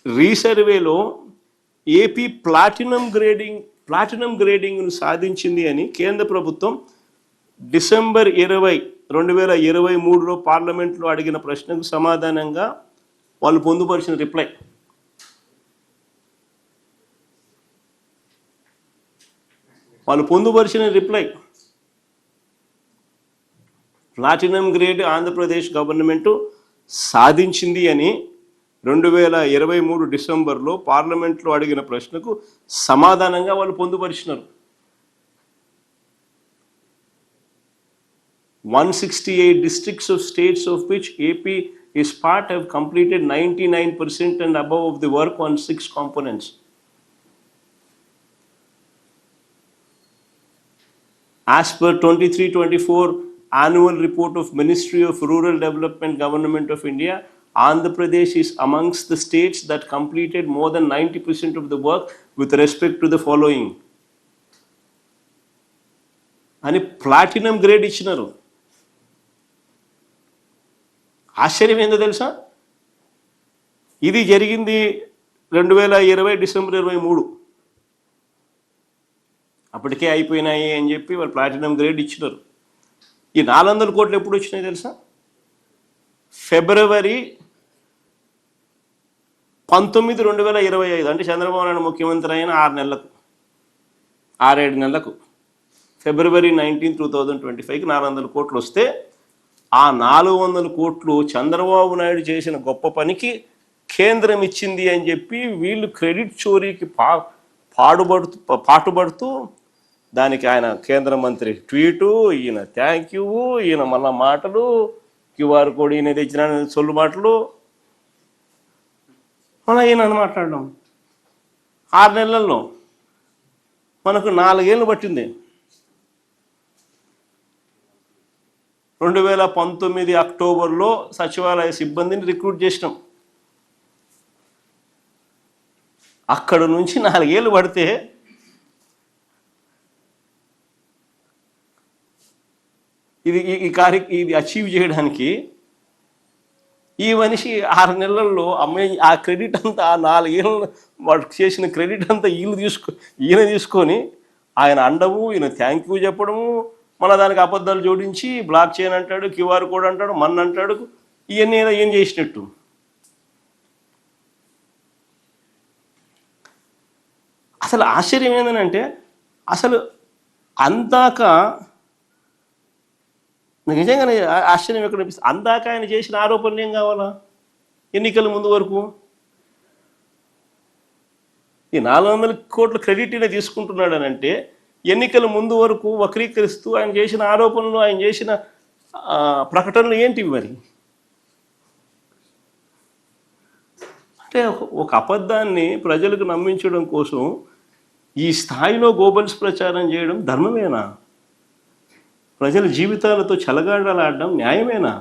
రీసర్వేలో AP platinum గ్రేడింగ్ను సాధించింది అని కేంద్ర ప్రభుత్వం డిసెంబర్ 2023లో పార్లమెంట్లో అడిగిన ప్రశ్నకు సమాధానంగా వాళ్ళు పొందుపరిచిన reply. Platinum grade Andhra Pradesh government సాధించింది అని 2023 డిసెంబర్లో పార్లమెంట్లో అడిగిన ప్రశ్నకు సమాధానంగా వాళ్ళు పొందుపరిచినారు. 168 districts of states of which AP is part have completed 99% and above of the work on 6 components. As per 23-24 annual report of Ministry of Rural Development Government of India, Andhra Pradesh is amongst the states that completed more than 90% of the work with respect to the following. అని platinum grade ఇచ్చినారు. ఆశ్చర్యం ఏందో తెలుసా, ఇది జరిగింది 2020 December 23. అప్పటికే అయిపోయినాయి అని చెప్పి వాళ్ళు ప్లాటినం గ్రేడ్ ఇచ్చినారు. ఈ 400 కోట్లు ఎప్పుడు వచ్చినాయి తెలుసా? ఫిబ్రవరి 19, 2025, అంటే చంద్రబాబు నాయుడు ముఖ్యమంత్రి అయిన 6-7 నెలలకు ఫిబ్రవరి 19, 2025కి 400 కోట్లు వస్తే ఆ 400 కోట్లు చంద్రబాబు నాయుడు చేసిన గొప్ప పనికి కేంద్రం ఇచ్చింది అని చెప్పి వీళ్ళు క్రెడిట్ చోరీకి పాటుపడుతూ దానికి ఆయన కేంద్ర మంత్రి ట్వీటు, ఈయన థ్యాంక్ యూ, ఈయన మళ్ళా మాటలు, క్యూఆర్ కోడ్ ఈయన తెచ్చిన సొల్లు మాటలు, మళ్ళీ ఈయన మాట్లాడడం. 6 నెలల్లో మనకు 4 ఏళ్ళు పట్టింది. 2019 అక్టోబర్లో సచివాలయ సిబ్బందిని రిక్రూట్ చేసినాం. అక్కడ నుంచి 4 ఏళ్ళు పడితే ఇది అచీవ్ చేయడానికి ఈ మనిషి 6 నెలల్లో ఆ క్రెడిట్ అంతా, ఆ 4 ఏళ్ళు వాడు చేసిన క్రెడిట్ అంతా ఈయన తీసుకొని ఆయన అండము, ఈయన థ్యాంక్ యూ చెప్పడము, మళ్ళీ దానికి అబద్ధాలు జోడించి బ్లాక్ చేయని అంటాడు, క్యూఆర్ కోడ్ అంటాడు, అంటాడు, ఇవన్నీ ఏం చేసినట్టు. అసలు ఆశ్చర్యం ఏంటంటే, అసలు అందాక నిజంగానే ఆశ్చర్యం ఎక్కడ అనిపిస్తుంది, అందాక ఆయన చేసిన ఆరోపణలు ఏం కావాలా? ఎన్నికల ముందు వరకు ఈ 400 కోట్ల క్రెడిట్ అయినా తీసుకుంటున్నాడు అని అంటే, ఎన్నికల ముందు వరకు వక్రీకరిస్తూ ఆయన చేసిన ఆరోపణలు, ఆయన చేసిన ప్రకటనలు ఏంటివి మరి? అంటే ఒక అబద్ధాన్ని ప్రజలకు నమ్మించడం కోసం ఈ స్థాయిలో గోబల్స్ ప్రచారం చేయడం ధర్మమేనా? ప్రజల జీవితాలతో చెలగాడలాడడం న్యాయమేనా?